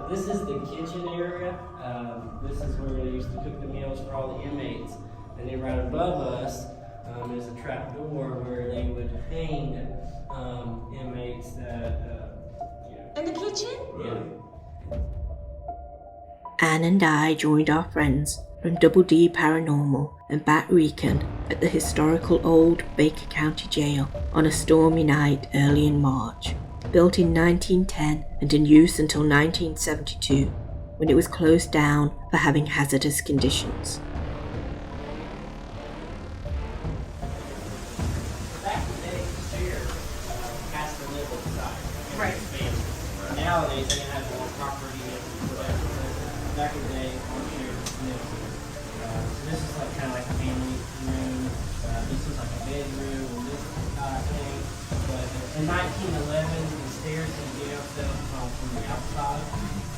This is the kitchen area. This is where they used to cook the meals for all the inmates. And then right above us is a trap door where they would hang inmates that, In the kitchen? Yeah. Anne and I joined our friends from Double D Paranormal and Bat Recon at the historical old Baker County Jail on a stormy night early in March. Built in 1910 and in use until 1972, when it was closed down for having hazardous conditions. Back in the day, the sheriff has to live inside. Right. Nowadays, they can have more property and whatever. But back in the day, our sheriff lived here. So this is like kind of like a family room. This is like a bedroom, and this thing. But in 1911, the stairs to the jail cell come from the outside,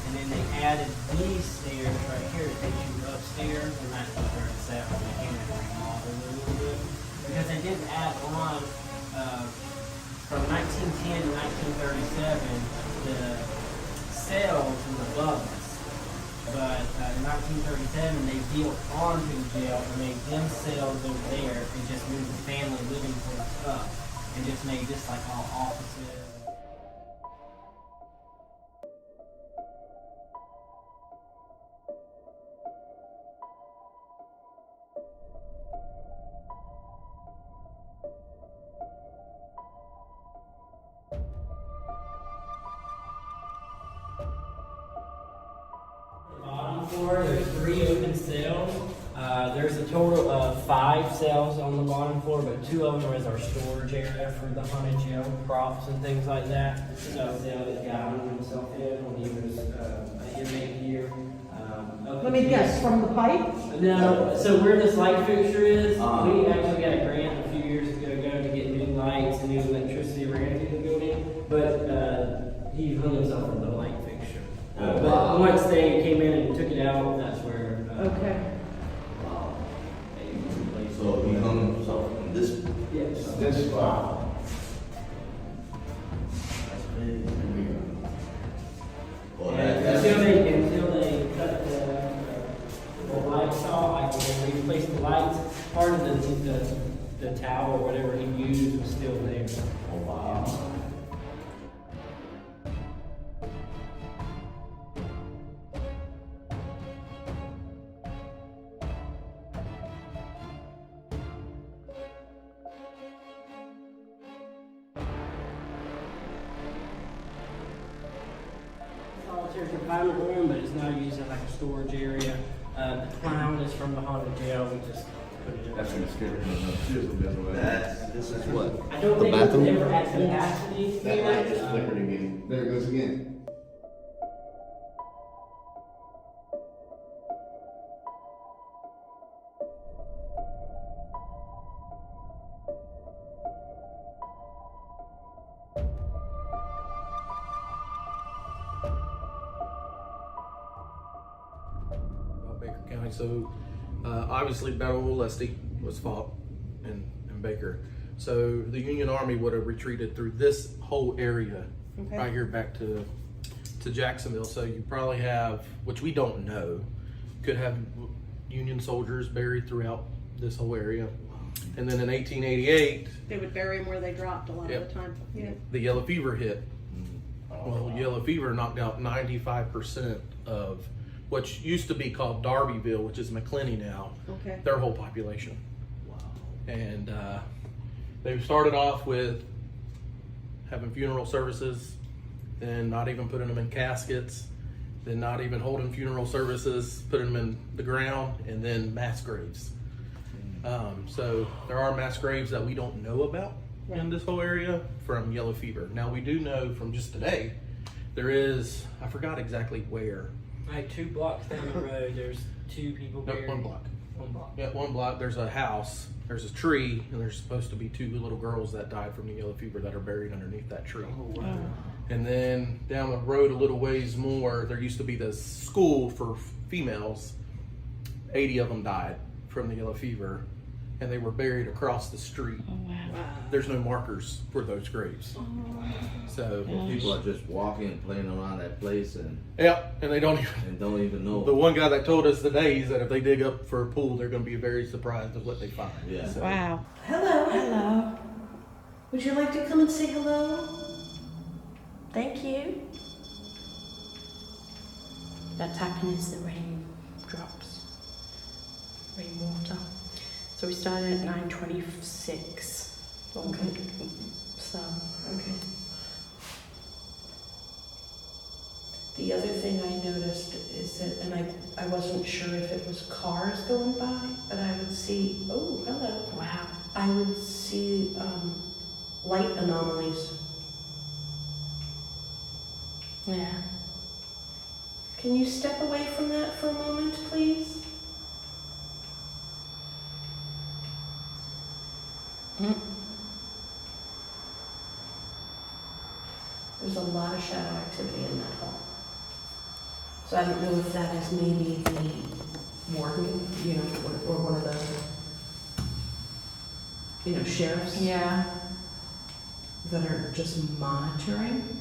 and then they added these stairs right here to take you upstairs, and that's what they're set when they came in and remodeled it a little bit. Because they didn't add on, from 1910 to 1937, the cells was above us. But in 1937, they built onto the jail and made them cells over there and just moved the family living quarters up and just made this like all offices. Bottom floor, there's 3 open cells. There's a total of 5 cells on the bottom floor, but 2 of them is our storage area for the haunted jail props and things like that. So the guy hung himself in when he was an inmate here. Let me guess, from the pipe? No, so where this light fixture is, we actually got a grant a few years ago to get new lights and new electricity ran into the building, but he hung himself in the light fixture. But once they came in and took it out, that's where. Okay. So he hung himself in this. Yes. This spot. Well, Until they cut the lights off, like when they replaced the lights, part of the towel or whatever he used was still there. Oh, wow. Solitary confinement room, but it's not used as like a storage area. The clown is from the haunted jail. We just put it in. That's gonna scare me. This is what? I don't The think bathroom? it's ever at capacity. That light just flickered again. There it goes again. Baker County. So obviously Battle of Leslie was fought in Baker. So the Union Army would have retreated through this whole area right here back to Jacksonville. So you probably have, which we don't know, could have Union soldiers buried throughout this whole area. And then in 1888, They would bury them where they dropped a lot of the time. Yeah. the yellow fever hit. Well, yellow fever knocked out 95% of what used to be called Darbyville, which is Macclenny now, Okay. their whole population. Wow. And they started off with having funeral services, then not even putting them in caskets, then not even holding funeral services, putting them in the ground, and then mass graves. So there are mass graves that we don't know about in this whole area from yellow fever. Now we do know from just today, there is, I forgot exactly where. Like 2 blocks down the road, there's 2 people Nope, buried. 1 block. 1 block. Yeah, 1 block, there's a house, there's a tree, and there's supposed to be 2 little girls that died from the yellow fever that are buried underneath that tree. Oh, wow. And then down the road a little ways more, there used to be this school for females. 80 of them died from the yellow fever. and they were buried across the street. There's no markers for those graves. So, People are just walking and playing around that place and yeah, and they don't don't even know. The one guy that told us today is that if they dig up for a pool, they're going to be very surprised at what they find. Yeah. So, Wow. Hello. Hello. Would you like to come and say hello? Thank you. That tapping is the rain drops. Rainwater. So we started at 9:26. Okay. So, Okay. The other thing I noticed is that, and I wasn't sure if it was cars going by, but I would see, oh, hello. wow. I would see light anomalies. Yeah. Can you step away from that for a moment, please? There's a lot of shadow activity in that hall. So I don't know if that is maybe the warden, you know, or one of the, you know, sheriffs Yeah. that are just monitoring.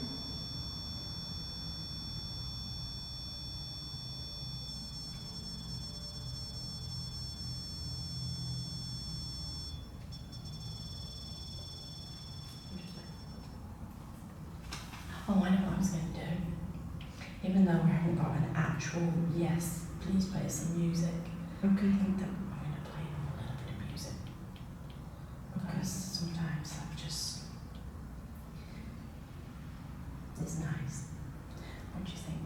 Oh, I know what I was going to do. Even though we haven't got an actual yes, please play some music. Okay. I think that I'm going to play a little bit of music. Because sometimes that just is nice. What do you think?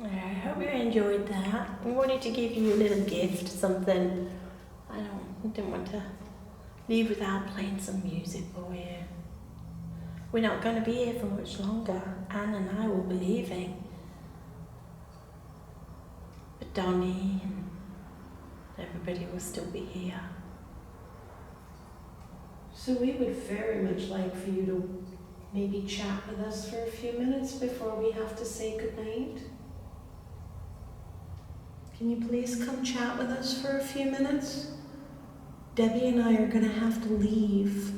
I hope you enjoyed that. I wanted to give you a little gift, something. I didn't want to leave without playing some music for you. We're not going to be here for much longer. Anne and I will be leaving. But Donnie and everybody will still be here. So we would very much like for you to maybe chat with us for a few minutes before we have to say goodnight. Can you please come chat with us for a few minutes? Debbie and I are going to have to leave.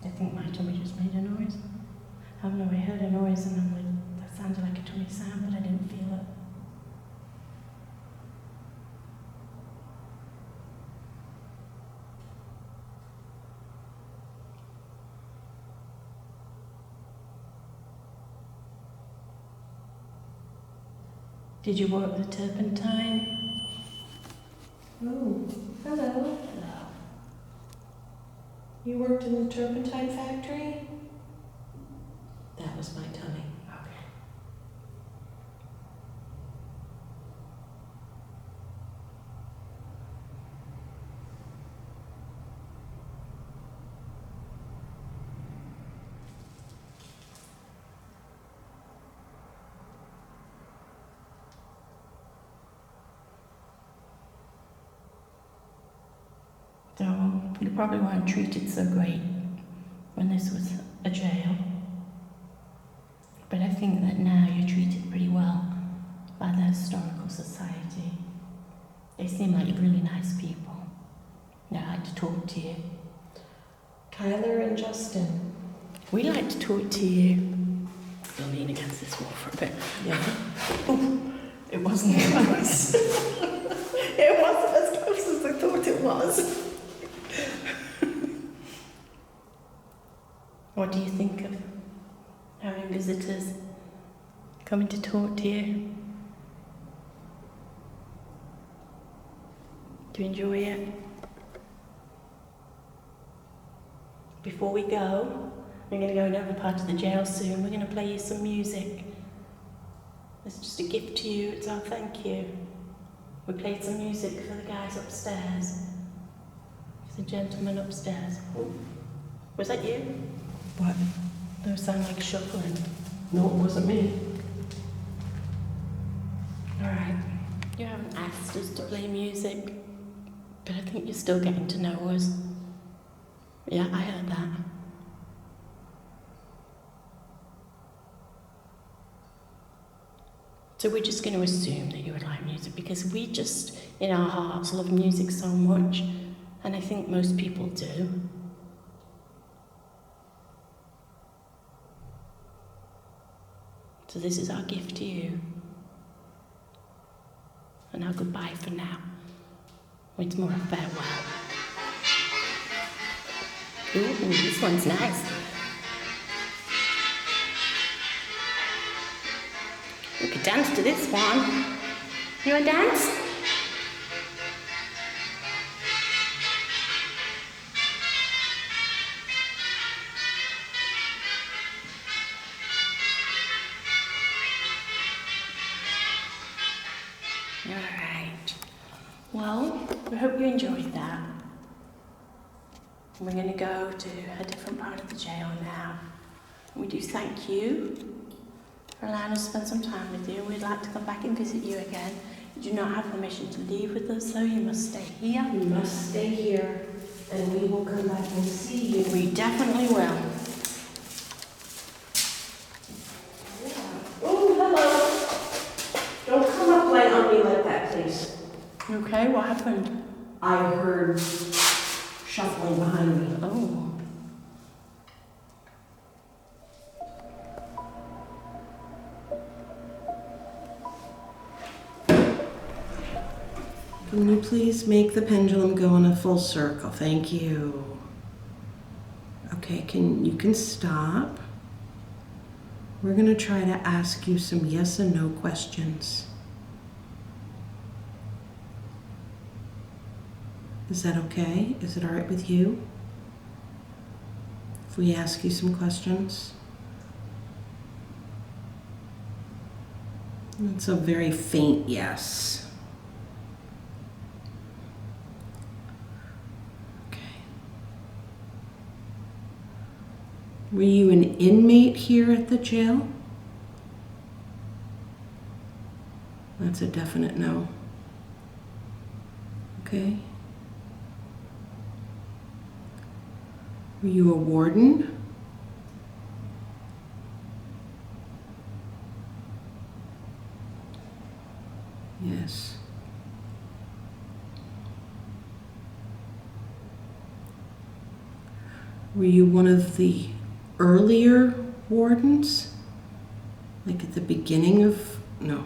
I think my tummy just made a noise. I don't know, I heard a noise and I'm like, that sounded like a tummy sound, but I didn't feel it. Did you work the turpentine? Oh, hello. Hello. You worked in the turpentine factory? That was my tummy. Okay. So you probably weren't treated so great when this was a jail. But I think that now you're treated pretty well by the Historical Society. They seem like really nice people. They like to talk to you. Tyler and Justin. We like to talk to you. lean against this wall for a bit. Yeah. Oh, it wasn't close. It wasn't as close as I thought it was. What do you think of having visitors coming to talk to you? Do you enjoy it? Before we go, we're going to go another part of the jail soon. We're going to play you some music. It's just a gift to you. It's our thank you. We played some music for the guys upstairs. For the gentleman upstairs. Oh, was that you? What? Those sound like shuffling. No, it wasn't me. Alright. You haven't asked us to play music, but I think you're still getting to know us. Yeah, I heard that. So we're just going to assume that you would like music because we just, in our hearts, love music so much, and I think most people do. So this is our gift to you. And our goodbye for now. It's more a farewell. Ooh, this one's nice. We could dance to this one. You want to dance? Alright. Well, we hope you enjoyed that. We're going to go to a different part of the jail now. We do thank you for allowing us to spend some time with you. We'd like to come back and visit you again. You do not have permission to leave with us, though. You must stay here. You must stay here, and we will come back and see you. We definitely will. Oh, hello. Don't come up right on me like that, please. Okay, what happened? I heard shuffling behind me. Oh. Can you please make the pendulum go in a full circle? Thank you. Okay, you can stop. We're going to try to ask you some yes and no questions. Is that okay? Is it all right with you if we ask you some questions? It's a very faint yes. Okay. Were you an inmate here at the jail? That's a definite no. Okay. Were you a warden? Yes. Were you one of the earlier wardens? Like at the beginning of... No.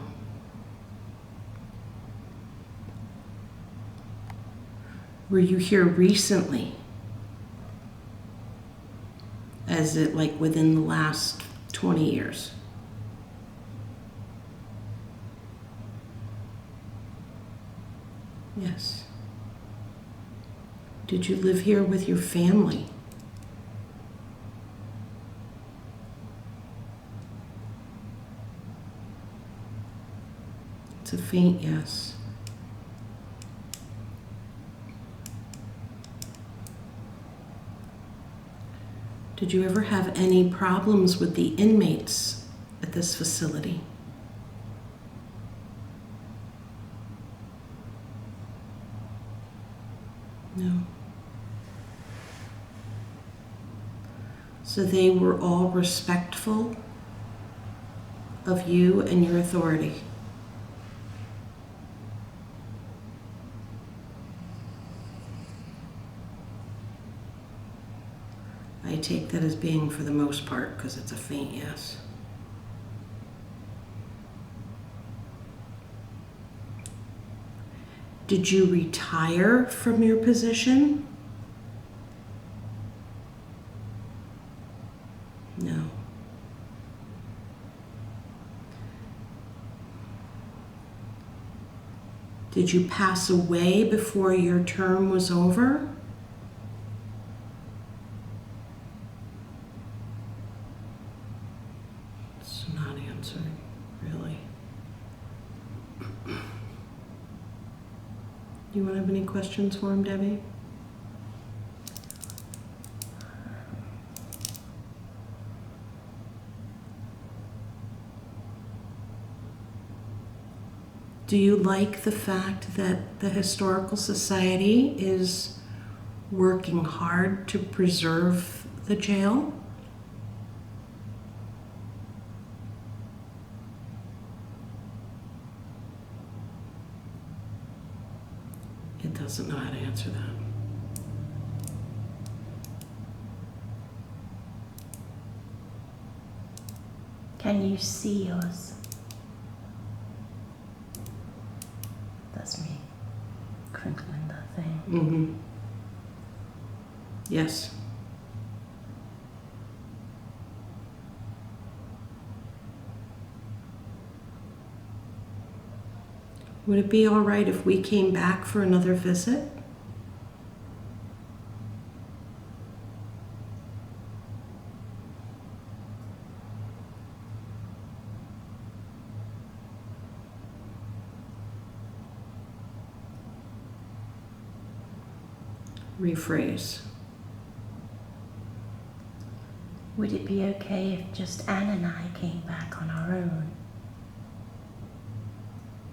Were you here recently? As it like within the last 20 years? Yes. Did you live here with your family? It's a faint yes. Did you ever have any problems with the inmates at this facility? No. So they were all respectful of you and your authority? I take that as being for the most part because it's a faint yes. Did you retire from your position? No. Did you pass away before your term was over? It's not answering, really. Do you want to have any questions for him, Debbie? Do you like the fact that the Historical Society is working hard to preserve the jail? It doesn't know how to answer that. Can you see us? That's me crinkling that thing. Mm-hmm. Yes. Would it be all right if we came back for another visit? Rephrase. Would it be okay if just Anne and I came back on our own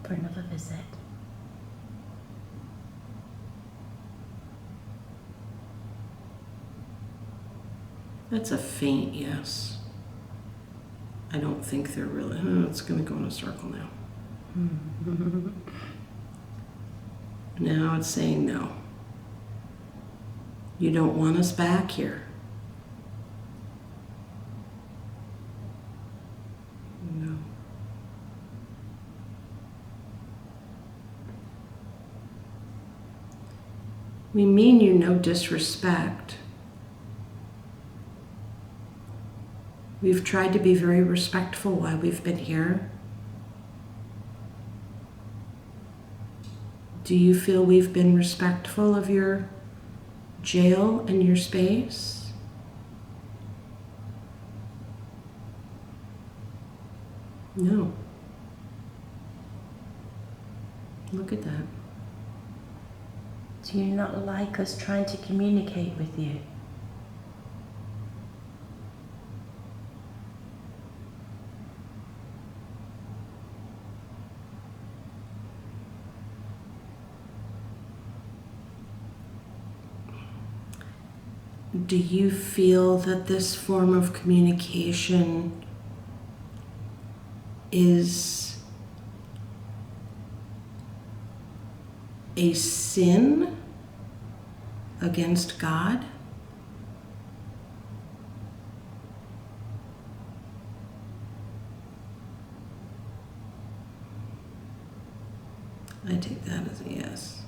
for another visit? That's a faint yes. I don't think they're really, oh, it's going to go in a circle now. Now it's saying no. You don't want us back here. No. We mean you no disrespect. We've tried to be very respectful while we've been here. Do you feel we've been respectful of your jail and your space? No. Look at that. Do you not like us trying to communicate with you? Do you feel that this form of communication is a sin against God? I take that as a yes.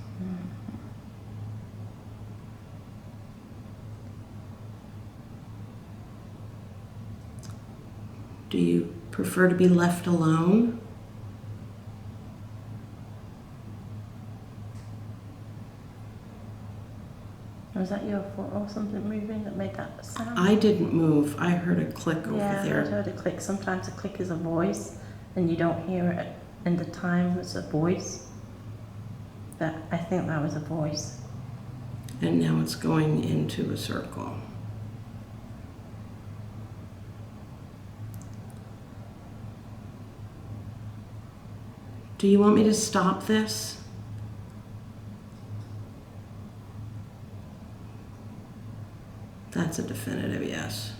Do you prefer to be left alone? Was that your foot or something moving that made that sound? I didn't move. I heard a click over Yeah, I there. heard a click. Sometimes a click is a voice and you don't hear it in the time it's a voice. But I think that was a voice. And now it's going into a circle. Do you want me to stop this? That's a definitive yes.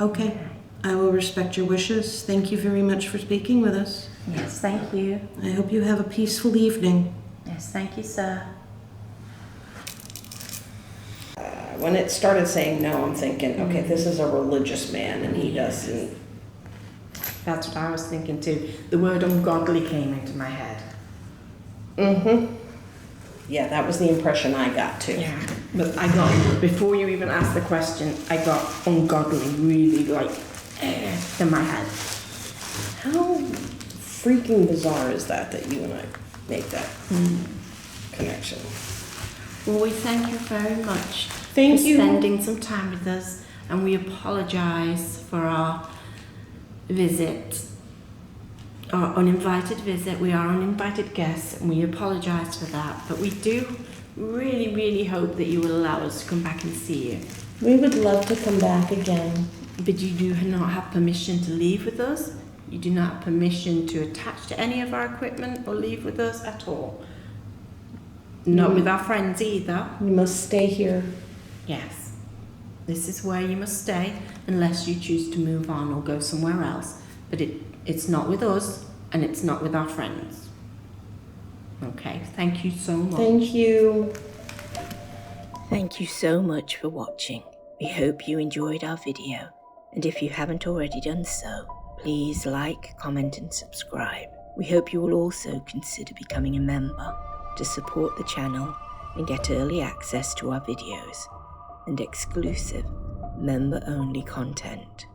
Okay, I will respect your wishes. Thank you very much for speaking with us. Yes, thank you. I hope you have a peaceful evening. Yes, thank you, sir. When it started saying no, I'm thinking, okay, this is a religious man and he doesn't. That's what I was thinking too. The word ungodly came into my head. Mm-hmm. Yeah, that was the impression I got too. Yeah, but I got, before you even asked the question, I got ungodly, really like, in my head. How freaking bizarre is that you and I make that connection? Well, we thank you very much Thank for you. spending some time with us, and we apologise for our visit, our uninvited visit. We are uninvited guests, and we apologise for that. But we do really, really hope that you will allow us to come back and see you. We would love to come back again. But you do not have permission to leave with us. You do not have permission to attach to any of our equipment or leave with us at all. Not with our friends either. You must stay here. Yes. This is where you must stay unless you choose to move on or go somewhere else. But it's not with us and it's not with our friends. Okay, thank you so much. Thank you. Thank you so much for watching. We hope you enjoyed our video. And if you haven't already done so, please like, comment and subscribe. We hope you will also consider becoming a member to support the channel and get early access to our videos and exclusive member-only content.